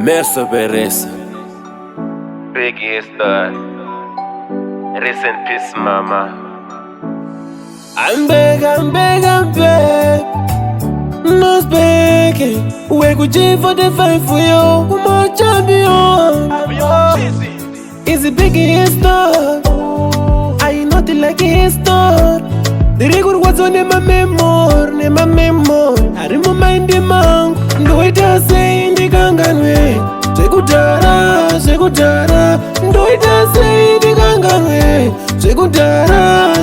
Mersa Beresa. Biggie is the rest in peace, mama. I'm back. No speaking. We could G for the fight for you. My champion. Is it Biggie is the? I nothing like his thought. The record was on in my memory, I remind the man, do it as say in the ganganway. Segutara, do it as say in the ganganway. Segutara,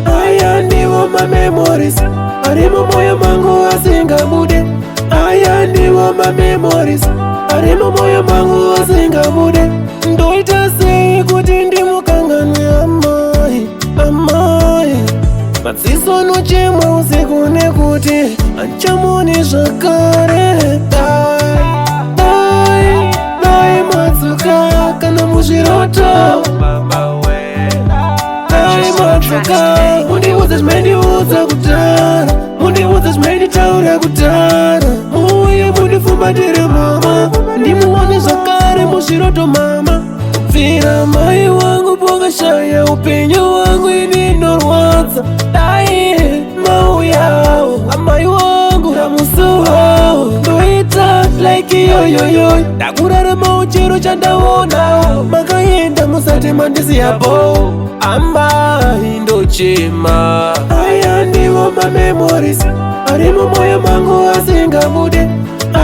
I am my memories. I remember your mango, I sing a bude. I am my memories. I remember your mango, I sing a bude. Do it as say, good in the mukanganway. Matsiso no chema usikune kuti anchamoni zvakare. Dai matsuka kana muzviroto. Dai matsuka mundiudze zvimendiudza kudhara, mundiudze zvimenditaura kudhara. Muuye mundifumbatire mama, ndimuone zvakare muzviroto mama. Kubvira mai wangu pokashaya upenyu wangu ini norwadza. Dai mauyawo amai wangu ramusuwo ndoita like yoyoyo. Ndakurarama chero chandaona makaenda musati mandisiyapo. Ambai ndochema. Aya ndiwo mamemories ari mumwoyo mangu asingabude.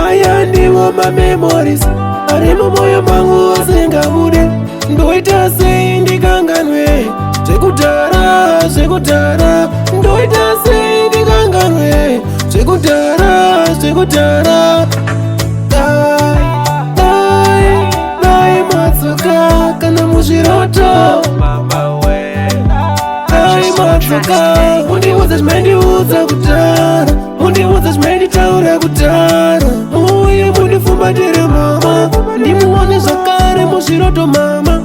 Aya ndiwo mamemories ari mumwoyo mangu asingabude. Ndoita sei ndikanganwe zvekudhara, ndoita sei ndikanganwe zvekudhara. Dai matsuka kana muzviroto. Dai matsuka mundiudze zvimendiudza kudhara, mundiudze zvimenditaura kudhara. Muuye mundifumbatire mama, ndimuone zvakare muzviroto mama.